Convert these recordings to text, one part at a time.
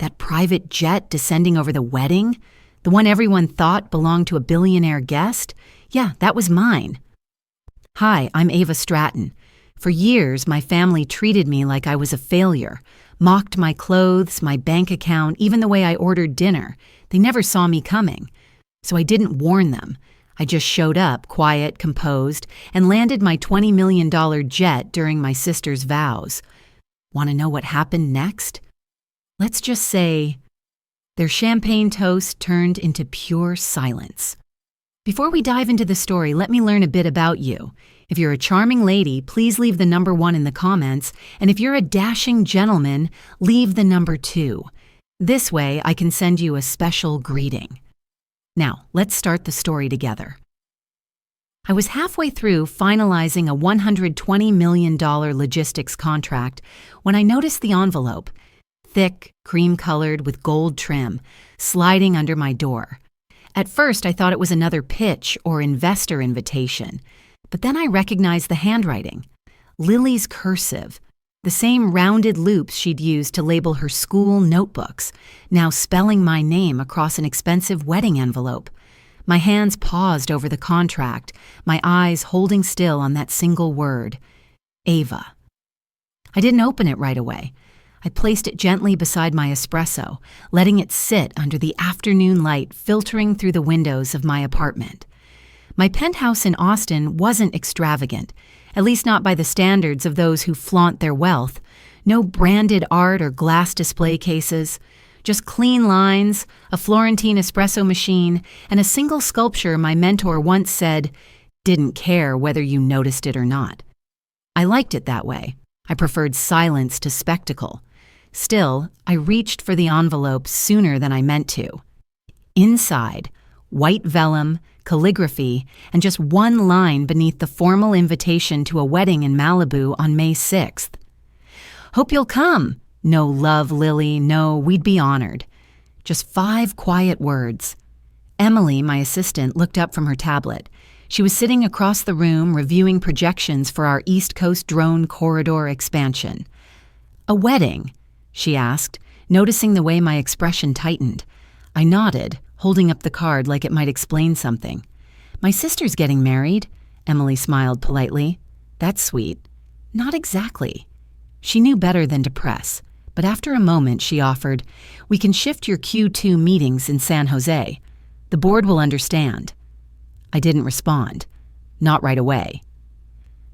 That private jet descending over the wedding? The one everyone thought belonged to a billionaire guest? Yeah, that was mine. Hi, I'm Ava Stratton. For years, my family treated me like I was a failure, mocked my clothes, my bank account, even the way I ordered dinner. They never saw me coming. So I didn't warn them. I just showed up, quiet, composed, and landed my $20 million jet during my sister's vows. Want to know what happened next? Let's just say their champagne toast turned into pure silence. Before we dive into the story, let me learn a bit about you. If you're a charming lady, please leave the number 1 in the comments, and if you're a dashing gentleman, leave the number 2. This way, I can send you a special greeting. Now, let's start the story together. I was halfway through finalizing a $120 million logistics contract when I noticed the envelope, thick, cream-colored with gold trim, sliding under my door. At first, I thought it was another pitch or investor invitation, but then I recognized the handwriting. Lily's cursive, the same rounded loops she'd used to label her school notebooks, now spelling my name across an expensive wedding envelope. My hands paused over the contract, my eyes holding still on that single word, Ava. I didn't open it right away. I placed it gently beside my espresso, letting it sit under the afternoon light filtering through the windows of my apartment. My penthouse in Austin wasn't extravagant, at least not by the standards of those who flaunt their wealth. No branded art or glass display cases, just clean lines, a Florentine espresso machine, and a single sculpture my mentor once said, "Didn't care whether you noticed it or not." I liked it that way. I preferred silence to spectacle. Still, I reached for the envelope sooner than I meant to. Inside, white vellum, calligraphy, and just one line beneath the formal invitation to a wedding in Malibu on May 6th. "Hope you'll come. No love, Lily. No, we'd be honored." Just 5 quiet words. Emily, my assistant, looked up from her tablet. She was sitting across the room reviewing projections for our East Coast drone corridor expansion. "A wedding?" she asked, noticing the way my expression tightened. I nodded, holding up the card like it might explain something. "My sister's getting married," Emily smiled politely. "That's sweet." "Not exactly." She knew better than to press, but after a moment she offered, "We can shift your Q2 meetings in San Jose. The board will understand." I didn't respond. Not right away.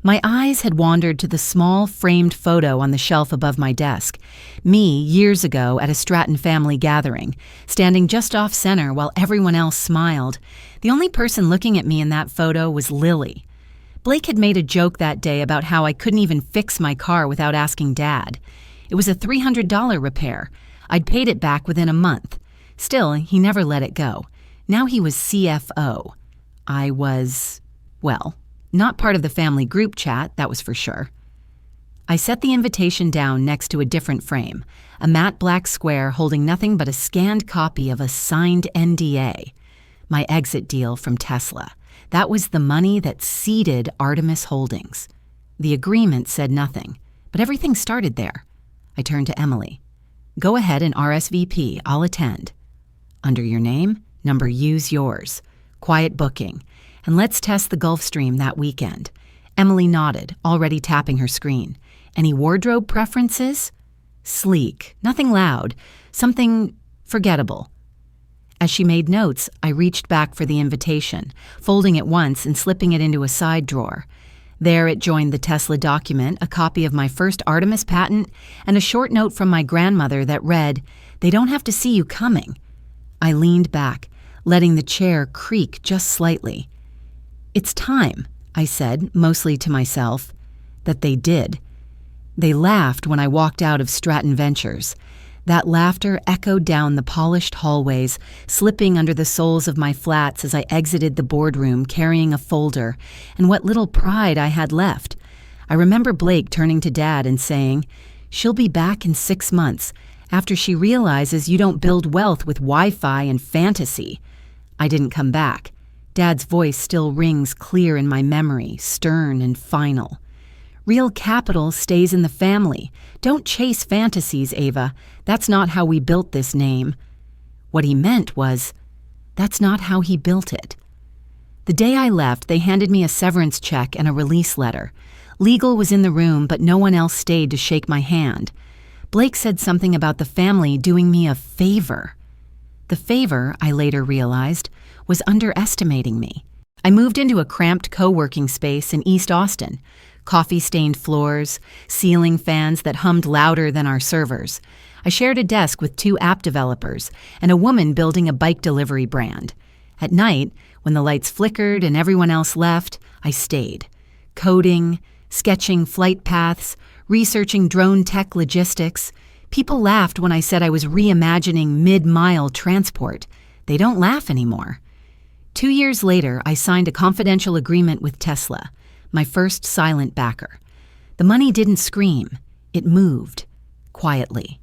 My eyes had wandered to the small framed photo on the shelf above my desk. Me, years ago at a Stratton family gathering, standing just off center while everyone else smiled. The only person looking at me in that photo was Lily. Blake had made a joke that day about how I couldn't even fix my car without asking Dad. It was a $300 repair. I'd paid it back within a month. Still, he never let it go. Now he was CFO. I was, well, not part of the family group chat, that was for sure. I set the invitation down next to a different frame, a matte black square holding nothing but a scanned copy of a signed NDA, my exit deal from Tesla. That was the money that seeded Artemis Holdings. The agreement said nothing, but everything started there. I turned to Emily. "Go ahead and RSVP, I'll attend." "Under your name, number use yours. Quiet booking. And let's test the Gulf Stream that weekend." Emily nodded, already tapping her screen. "Any wardrobe preferences?" "Sleek, nothing loud, something forgettable." As she made notes, I reached back for the invitation, folding it once and slipping it into a side drawer. There it joined the Tesla document, a copy of my first Artemis patent, and a short note from my grandmother that read, "They don't have to see you coming." I leaned back, letting the chair creak just slightly. "It's time," I said, mostly to myself. That they did. They laughed when I walked out of Stratton Ventures. That laughter echoed down the polished hallways, slipping under the soles of my flats as I exited the boardroom carrying a folder and what little pride I had left. I remember Blake turning to Dad and saying, "She'll be back in 6 months, after she realizes you don't build wealth with Wi-Fi and fantasy." I didn't come back. Dad's voice still rings clear in my memory, stern and final. Real capital stays in the family. Don't chase fantasies, Ava. That's not how we built this name. What he meant was, that's not how he built it. The day I left, they handed me a severance check and a release letter. Legal was in the room, but no one else stayed to shake my hand. Blake said something about the family doing me a favor. The favor, I later realized, was underestimating me. I moved into a cramped co-working space in East Austin. Coffee-stained floors, ceiling fans that hummed louder than our servers. I shared a desk with 2 app developers and a woman building a bike delivery brand. At night, when the lights flickered and everyone else left, I stayed. Coding, sketching flight paths, researching drone tech logistics. People laughed when I said I was reimagining mid-mile transport. They don't laugh anymore. 2 years later, I signed a confidential agreement with Tesla, my first silent backer. The money didn't scream. It moved, quietly.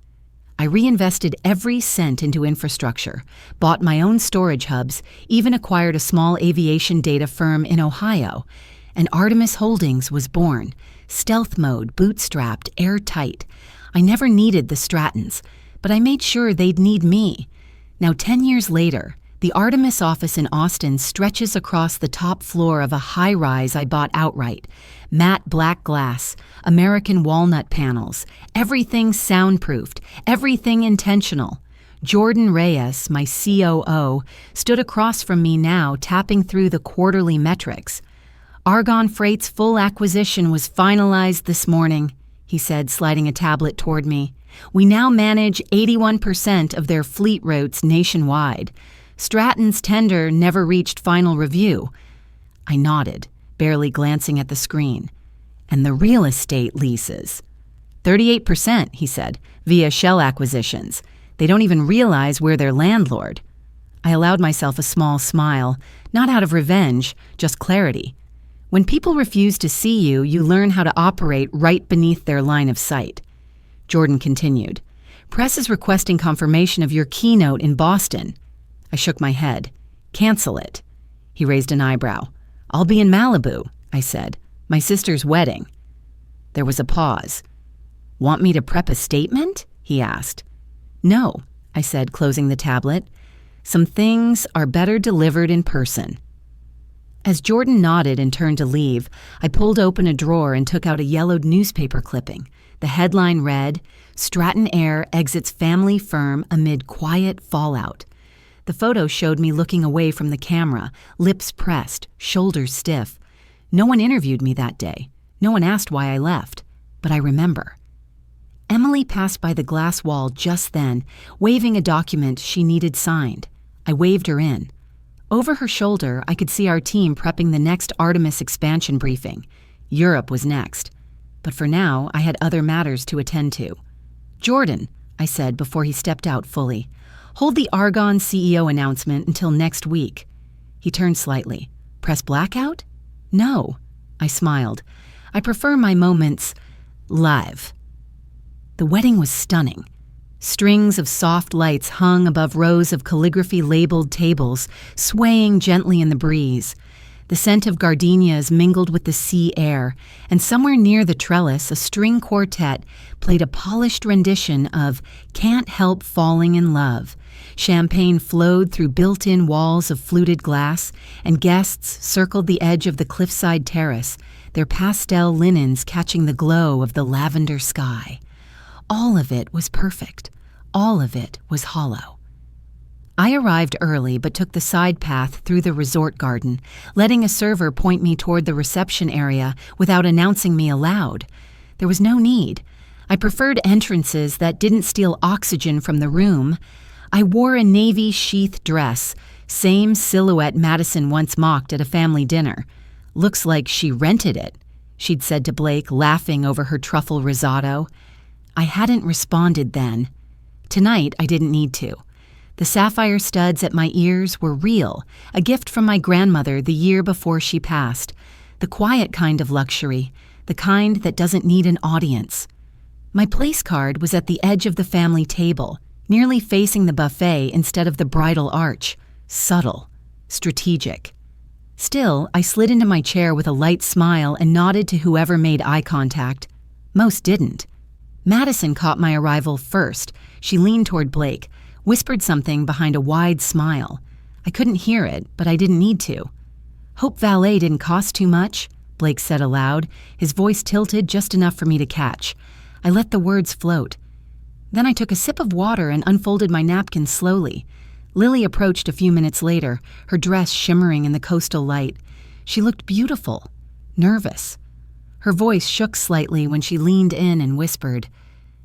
I reinvested every cent into infrastructure, bought my own storage hubs, even acquired a small aviation data firm in Ohio, and Artemis Holdings was born, stealth mode, bootstrapped, airtight. I never needed the Strattons, but I made sure they'd need me. Now, 10 years later, the Artemis office in Austin stretches across the top floor of a high-rise I bought outright. Matte black glass, American walnut panels, everything soundproofed, everything intentional. Jordan Reyes, my COO, stood across from me now, tapping through the quarterly metrics. Argon Freight's full acquisition was finalized this morning, he said, sliding a tablet toward me. We now manage 81% of their fleet routes nationwide. Stratton's tender never reached final review. I nodded, barely glancing at the screen. And the real estate leases. 38%, he said, via shell acquisitions. They don't even realize we're their landlord. I allowed myself a small smile, not out of revenge, just clarity. When people refuse to see you, you learn how to operate right beneath their line of sight. Jordan continued. Press is requesting confirmation of your keynote in Boston. I shook my head. Cancel it. He raised an eyebrow. I'll be in Malibu, I said. My sister's wedding. There was a pause. Want me to prep a statement? He asked. No, I said, closing the tablet. Some things are better delivered in person. As Jordan nodded and turned to leave, I pulled open a drawer and took out a yellowed newspaper clipping. The headline read, Stratton heir exits family firm amid quiet fallout. The photo showed me looking away from the camera, lips pressed, shoulders stiff. No one interviewed me that day. No one asked why I left. But I remember. Emily passed by the glass wall just then, waving a document she needed signed. I waved her in. Over her shoulder, I could see our team prepping the next Artemis expansion briefing. Europe was next. But for now, I had other matters to attend to. Jordan, I said before he stepped out fully. Hold the Argon CEO announcement until next week. He turned slightly. Press blackout? No. I smiled. I prefer my moments live. The wedding was stunning. Strings of soft lights hung above rows of calligraphy-labeled tables, swaying gently in the breeze. The scent of gardenias mingled with the sea air, and somewhere near the trellis, a string quartet played a polished rendition of Can't Help Falling in Love. Champagne flowed through built-in walls of fluted glass, and guests circled the edge of the cliffside terrace, their pastel linens catching the glow of the lavender sky. All of it was perfect. All of it was hollow. I arrived early but took the side path through the resort garden, letting a server point me toward the reception area without announcing me aloud. There was no need. I preferred entrances that didn't steal oxygen from the room. I wore a navy sheath dress, same silhouette Madison once mocked at a family dinner. Looks like she rented it, she'd said to Blake, laughing over her truffle risotto. I hadn't responded then. Tonight, I didn't need to. The sapphire studs at my ears were real, a gift from my grandmother the year before she passed. The quiet kind of luxury, the kind that doesn't need an audience. My place card was at the edge of the family table, nearly facing the buffet instead of the bridal arch. Subtle. Strategic. Still, I slid into my chair with a light smile and nodded to whoever made eye contact. Most didn't. Madison caught my arrival first. She leaned toward Blake, whispered something behind a wide smile. I couldn't hear it, but I didn't need to. "Hope valet didn't cost too much," Blake said aloud, his voice tilted just enough for me to catch. I let the words float. Then I took a sip of water and unfolded my napkin slowly. Lily approached a few minutes later, her dress shimmering in the coastal light. She looked beautiful, nervous. Her voice shook slightly when she leaned in and whispered,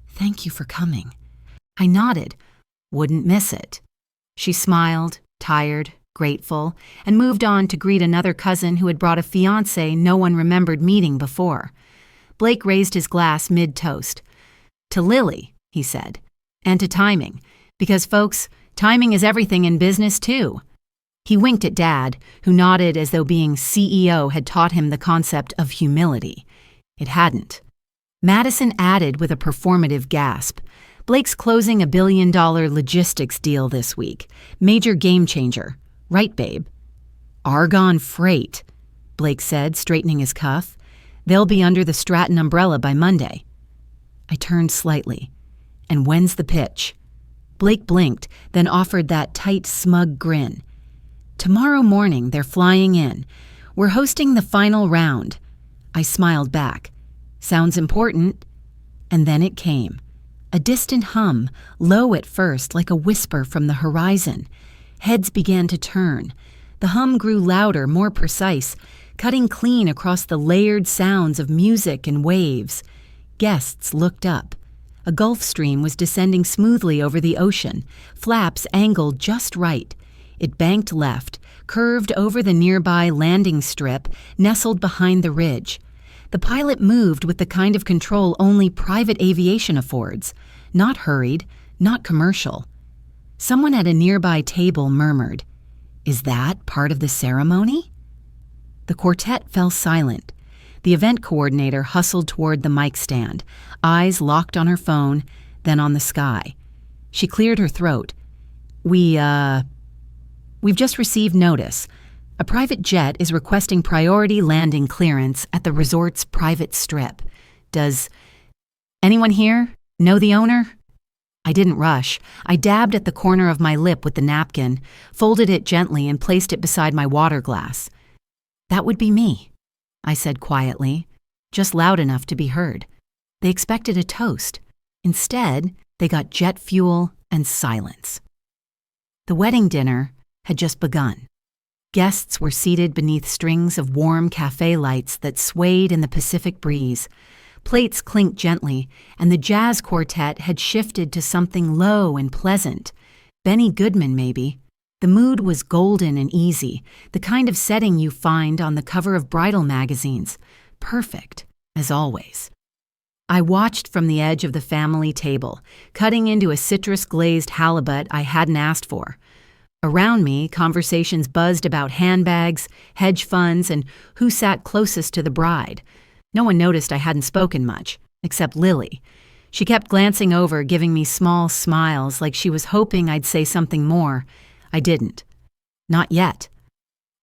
"Thank you for coming." I nodded. Wouldn't miss it. She smiled, tired, grateful, and moved on to greet another cousin who had brought a fiancé no one remembered meeting before. Blake raised his glass mid-toast. "To Lily," he said, "and to timing, because, folks, timing is everything in business, too." He winked at Dad, who nodded as though being CEO had taught him the concept of humility. It hadn't. Madison added with a performative gasp, "Blake's closing $1 billion logistics deal this week. Major game changer. Right, babe?" "Argon Freight," Blake said, straightening his cuff. "They'll be under the Stratton umbrella by Monday." I turned slightly. "And when's the pitch?" Blake blinked, then offered that tight, smug grin. "Tomorrow morning, they're flying in. We're hosting the final round." I smiled back. "Sounds important." And then it came. A distant hum, low at first, like a whisper from the horizon. Heads began to turn. The hum grew louder, more precise, cutting clean across the layered sounds of music and waves. Guests looked up. A Gulf Stream was descending smoothly over the ocean, flaps angled just right. It banked left, curved over the nearby landing strip, nestled behind the ridge. The pilot moved with the kind of control only private aviation affords. Not hurried, not commercial. Someone at a nearby table murmured, "Is that part of the ceremony?" The quartet fell silent. The event coordinator hustled toward the mic stand, eyes locked on her phone, then on the sky. She cleared her throat. We've just received notice. A private jet is requesting priority landing clearance at the resort's private strip. Does anyone here know the owner?" I didn't rush. I dabbed at the corner of my lip with the napkin, folded it gently, and placed it beside my water glass. "That would be me," I said quietly, just loud enough to be heard. They expected a toast. Instead, they got jet fuel and silence. The wedding dinner had just begun. Guests were seated beneath strings of warm cafe lights that swayed in the Pacific breeze. Plates clinked gently, and the jazz quartet had shifted to something low and pleasant. Benny Goodman, maybe. The mood was golden and easy, the kind of setting you find on the cover of bridal magazines. Perfect, as always. I watched from the edge of the family table, cutting into a citrus-glazed halibut I hadn't asked for. Around me, conversations buzzed about handbags, hedge funds, and who sat closest to the bride. No one noticed I hadn't spoken much, except Lily. She kept glancing over, giving me small smiles like she was hoping I'd say something more. I didn't. Not yet.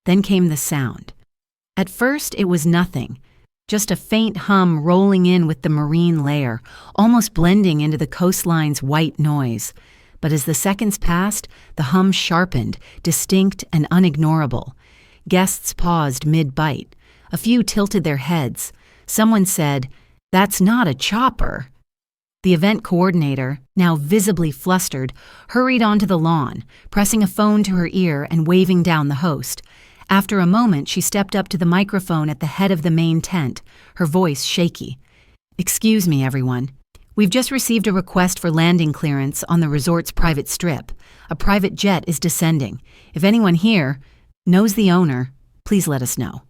Then came the sound. At first, it was nothing. Just a faint hum rolling in with the marine layer, almost blending into the coastline's white noise. But as the seconds passed, the hum sharpened, distinct and unignorable. Guests paused mid-bite. A few tilted their heads. Someone said, "That's not a chopper." The event coordinator, now visibly flustered, hurried onto the lawn, pressing a phone to her ear and waving down the host. After a moment, she stepped up to the microphone at the head of the main tent, her voice shaky. "Excuse me, everyone. We've just received a request for landing clearance on the resort's private strip. A private jet is descending. If anyone here knows the owner, please let us know."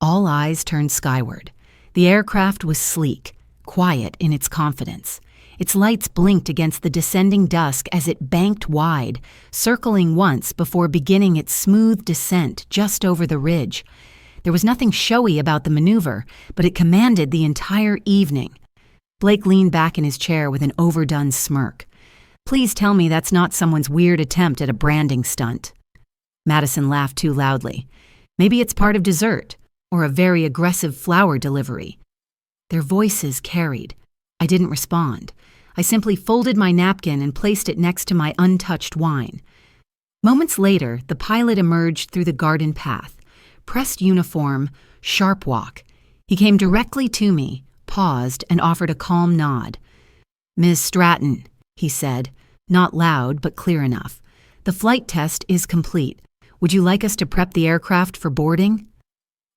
All eyes turned skyward. The aircraft was sleek, quiet in its confidence. Its lights blinked against the descending dusk as it banked wide, circling once before beginning its smooth descent just over the ridge. There was nothing showy about the maneuver, but it commanded the entire evening. Blake leaned back in his chair with an overdone smirk. "Please tell me that's not someone's weird attempt at a branding stunt." Madison laughed too loudly. Maybe it's part of dessert, or a very aggressive flower delivery. Their voices carried. I didn't respond. I simply folded my napkin and placed it next to my untouched wine. Moments later, the pilot emerged through the garden path. Pressed uniform, sharp walk. He came directly to me, paused, and offered a calm nod. "Ms. Stratton," he said, not loud but clear enough. "The flight test is complete. Would you like us to prep the aircraft for boarding?"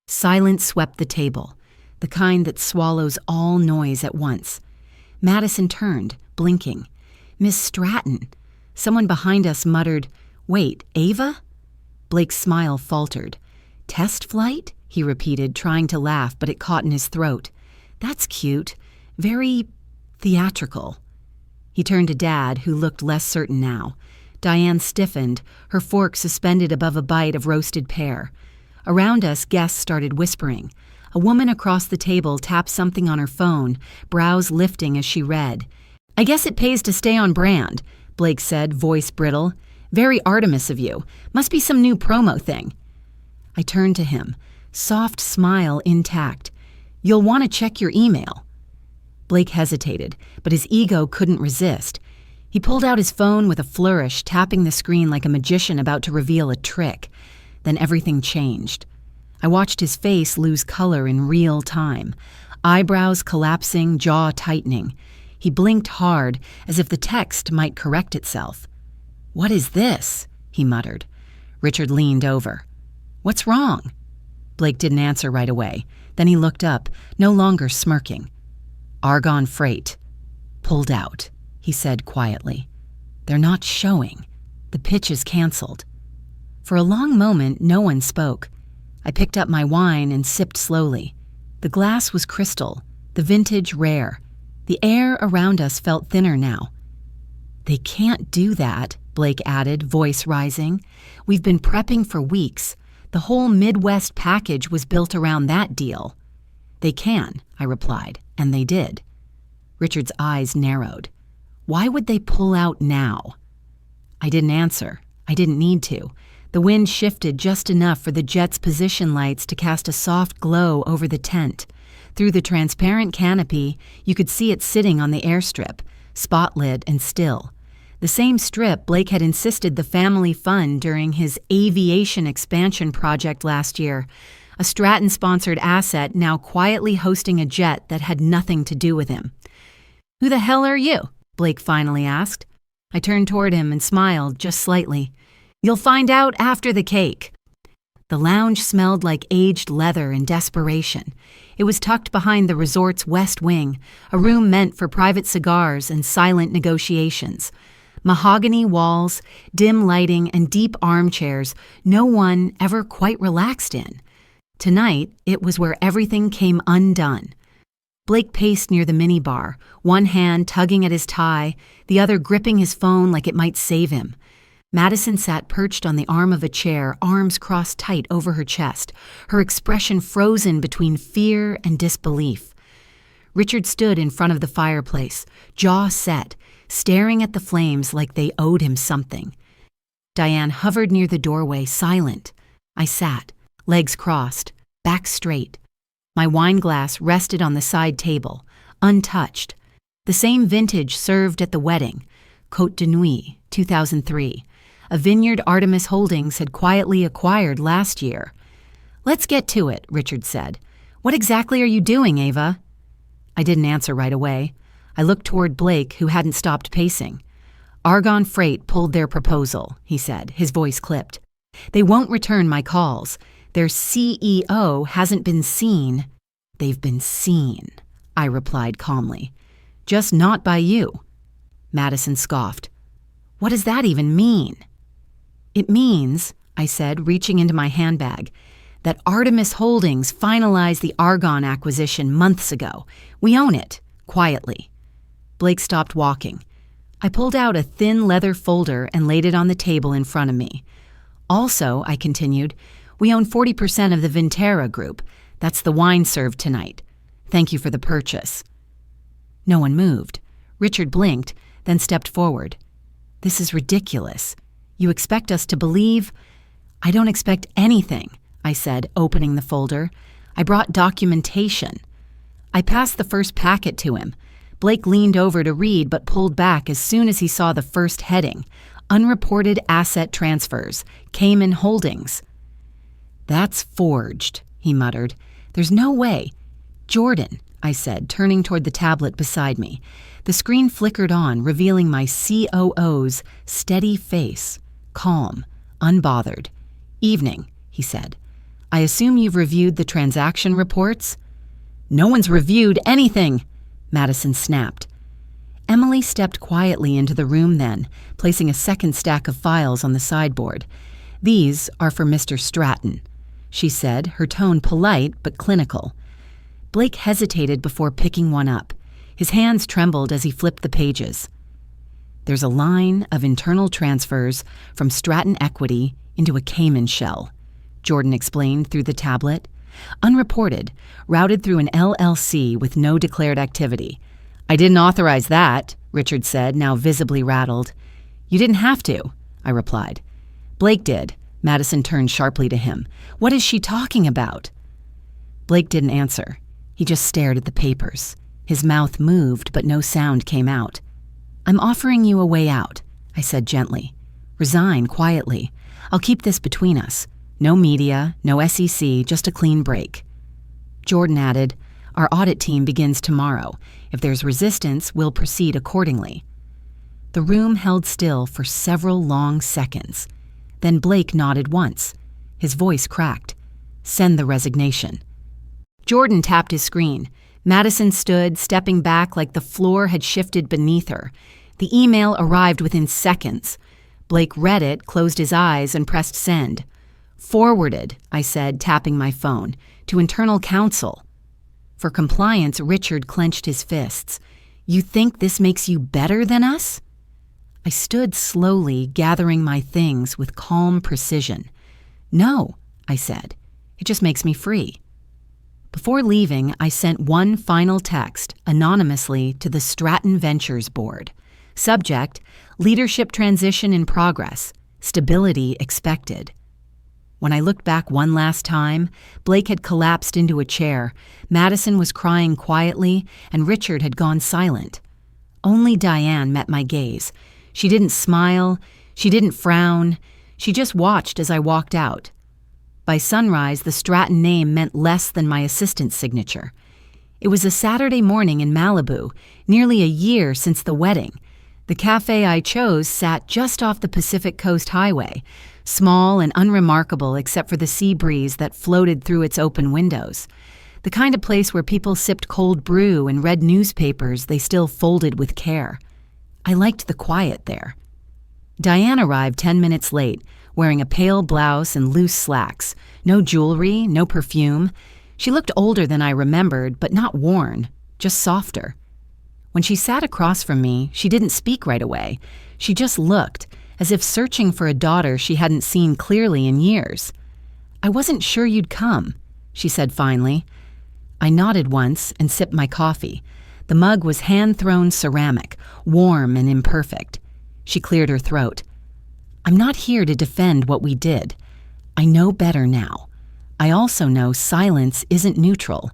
Silence swept the table, the kind that swallows all noise at once. Madison turned, blinking. "Miss Stratton." Someone behind us muttered, "Wait, Ava?" Blake's smile faltered. "Test flight?" he repeated, trying to laugh, but it caught in his throat. "That's cute. Very theatrical." He turned to Dad, who looked less certain now. Diane stiffened, her fork suspended above a bite of roasted pear. Around us, guests started whispering. A woman across the table tapped something on her phone, brows lifting as she read. "I guess it pays to stay on brand," Blake said, voice brittle. "Very Artemis of you. Must be some new promo thing." I turned to him, soft smile intact. "You'll want to check your email." Blake hesitated, but his ego couldn't resist. He pulled out his phone with a flourish, tapping the screen like a magician about to reveal a trick. Then everything changed. I watched his face lose color in real time, eyebrows collapsing, jaw tightening. He blinked hard, as if the text might correct itself. "What is this?" he muttered. Richard leaned over. "What's wrong?" Blake didn't answer right away. Then he looked up, no longer smirking. "Argon Freight. Pulled out," he said quietly. "They're not showing. The pitch is canceled." For a long moment, no one spoke. I picked up my wine and sipped slowly. The glass was crystal, the vintage rare. The air around us felt thinner now. "They can't do that," Blake added, voice rising. "We've been prepping for weeks. The whole Midwest package was built around that deal." "They can," I replied, and they did. Richard's eyes narrowed. "Why would they pull out now?" I didn't answer. I didn't need to. The wind shifted just enough for the jet's position lights to cast a soft glow over the tent. Through the transparent canopy, you could see it sitting on the airstrip, spotlit and still. The same strip Blake had insisted the family fund during his aviation expansion project last year, a Stratton-sponsored asset now quietly hosting a jet that had nothing to do with him. "Who the hell are you?" Blake finally asked. I turned toward him and smiled just slightly. "You'll find out after the cake." The lounge smelled like aged leather and desperation. It was tucked behind the resort's west wing, a room meant for private cigars and silent negotiations. Mahogany walls, dim lighting, and deep armchairs no one ever quite relaxed in. Tonight, it was where everything came undone. Blake paced near the minibar, one hand tugging at his tie, the other gripping his phone like it might save him. Madison sat perched on the arm of a chair, arms crossed tight over her chest, her expression frozen between fear and disbelief. Richard stood in front of the fireplace, jaw set, staring at the flames like they owed him something. Diane hovered near the doorway, silent. I sat, legs crossed, back straight. My wine glass rested on the side table, untouched. The same vintage served at the wedding, Côte de Nuit, 2003. A vineyard Artemis Holdings had quietly acquired last year. "Let's get to it," Richard said. "What exactly are you doing, Ava?" I didn't answer right away. I looked toward Blake, who hadn't stopped pacing. "Argon Freight pulled their proposal," he said, his voice clipped. "They won't return my calls. Their CEO hasn't been seen." "They've been seen," I replied calmly. "Just not by you." Madison scoffed. "What does that even mean?" "It means," I said, reaching into my handbag, "that Artemis Holdings finalized the Argon acquisition months ago. We own it, quietly." Blake stopped walking. I pulled out a thin leather folder and laid it on the table in front of me. "Also," I continued, "we own 40% of the Vintera Group. That's the wine served tonight. Thank you for the purchase." No one moved. Richard blinked, then stepped forward. "This is ridiculous. You expect us to believe—" "I don't expect anything," I said, opening the folder. "I brought documentation." I passed the first packet to him. Blake leaned over to read but pulled back as soon as he saw the first heading, Unreported Asset Transfers, Cayman Holdings. "That's forged," he muttered. "There's no way." "Jordan," I said, turning toward the tablet beside me. The screen flickered on, revealing my COO's steady face, calm, unbothered. "Evening," he said. "I assume you've reviewed the transaction reports?" "No one's reviewed anything," Madison snapped. Emily stepped quietly into the room then, placing a second stack of files on the sideboard. "These are for Mr. Stratton," she said, her tone polite but clinical. Blake hesitated before picking one up. His hands trembled as he flipped the pages. "There's a line of internal transfers from Stratton Equity into a Cayman shell," Jordan explained through the tablet. "Unreported, routed through an LLC with no declared activity." "I didn't authorize that," Richard said, now visibly rattled. "You didn't have to," I replied. "Blake did." Madison turned sharply to him. "What is she talking about?" Blake didn't answer. He just stared at the papers. His mouth moved, but no sound came out. "I'm offering you a way out," I said gently. "Resign quietly. I'll keep this between us. No media, no SEC, just a clean break." Jordan added, "Our audit team begins tomorrow. If there's resistance, we'll proceed accordingly." The room held still for several long seconds. Then Blake nodded once. His voice cracked. "Send the resignation." Jordan tapped his screen. Madison stood, stepping back like the floor had shifted beneath her. The email arrived within seconds. Blake read it, closed his eyes, and pressed send. "Forwarded," I said, tapping my phone, "to internal counsel." For compliance, Richard clenched his fists. "You think this makes you better than us?" I stood slowly, gathering my things with calm precision. "No," I said. "It just makes me free." Before leaving, I sent one final text, anonymously, to the Stratton Ventures board. Subject, Leadership Transition in Progress, Stability Expected. When I looked back one last time, Blake had collapsed into a chair, Madison was crying quietly, and Richard had gone silent. Only Diane met my gaze. She didn't smile, she didn't frown, she just watched as I walked out. By sunrise, the Stratton name meant less than my assistant's signature. It was a Saturday morning in Malibu, nearly a year since the wedding. The cafe I chose sat just off the Pacific Coast Highway, small and unremarkable except for the sea breeze that floated through its open windows. The kind of place where people sipped cold brew and read newspapers they still folded with care. I liked the quiet there. Diane arrived 10 minutes late, wearing a pale blouse and loose slacks. No jewelry, no perfume. She looked older than I remembered, but not worn, just softer. When she sat across from me, she didn't speak right away. She just looked, as if searching for a daughter she hadn't seen clearly in years. "I wasn't sure you'd come," she said finally. I nodded once and sipped my coffee. The mug was hand-thrown ceramic, warm and imperfect. She cleared her throat. "I'm not here to defend what we did. I know better now. I also know silence isn't neutral.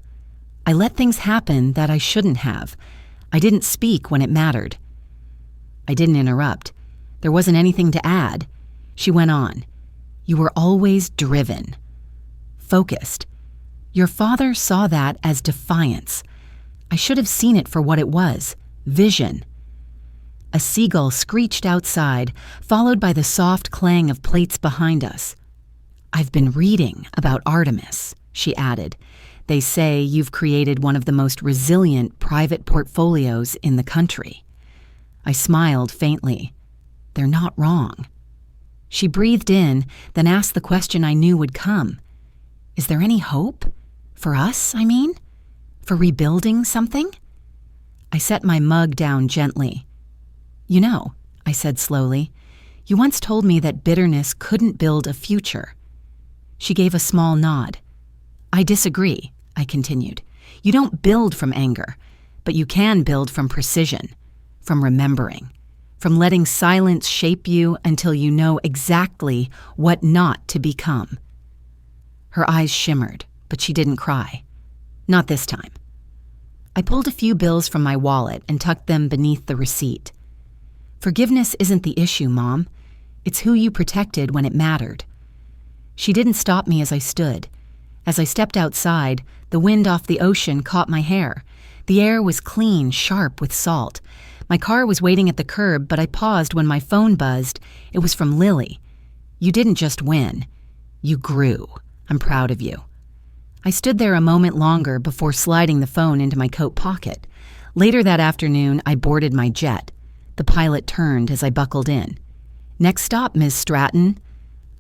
I let things happen that I shouldn't have. I didn't speak when it mattered." I didn't interrupt. There wasn't anything to add. She went on. "You were always driven. Focused. Your father saw that as defiance. I should have seen it for what it was, vision." A seagull screeched outside, followed by the soft clang of plates behind us. "I've been reading about Artemis," she added. "They say you've created one of the most resilient private portfolios in the country." I smiled faintly. They're not wrong. She breathed in, then asked the question I knew would come. "Is there any hope? For us, I mean? For rebuilding something?" I set my mug down gently. "You know," I said slowly, "you once told me that bitterness couldn't build a future." She gave a small nod. "I disagree," I continued. "You don't build from anger, but you can build from precision, from remembering, from letting silence shape you until you know exactly what not to become." Her eyes shimmered, but she didn't cry. Not this time. I pulled a few bills from my wallet and tucked them beneath the receipt. Forgiveness isn't the issue, Mom. It's who you protected when it mattered. She didn't stop me as I stood. As I stepped outside, the wind off the ocean caught my hair. The air was clean, sharp with salt. My car was waiting at the curb, but I paused when my phone buzzed. It was from Lily. You didn't just win. You grew. I'm proud of you. I stood there a moment longer before sliding the phone into my coat pocket. Later that afternoon, I boarded my jet. The pilot turned as I buckled in. Next stop, Ms. Stratton.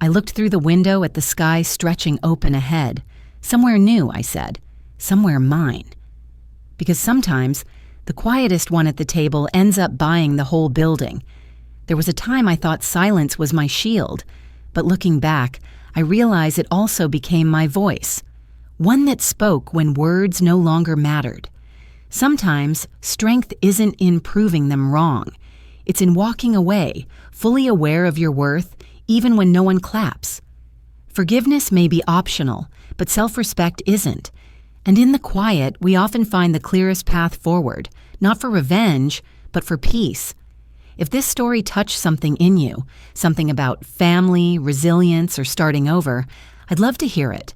I looked through the window at the sky stretching open ahead. Somewhere new, I said. Somewhere mine. Because sometimes, the quietest one at the table ends up buying the whole building. There was a time I thought silence was my shield, but looking back, I realize it also became my voice. One that spoke when words no longer mattered. Sometimes, strength isn't in proving them wrong. It's in walking away, fully aware of your worth, even when no one claps. Forgiveness may be optional, but self-respect isn't. And in the quiet, we often find the clearest path forward, not for revenge, but for peace. If this story touched something in you, something about family, resilience, or starting over, I'd love to hear it.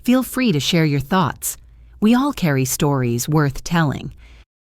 Feel free to share your thoughts. We all carry stories worth telling.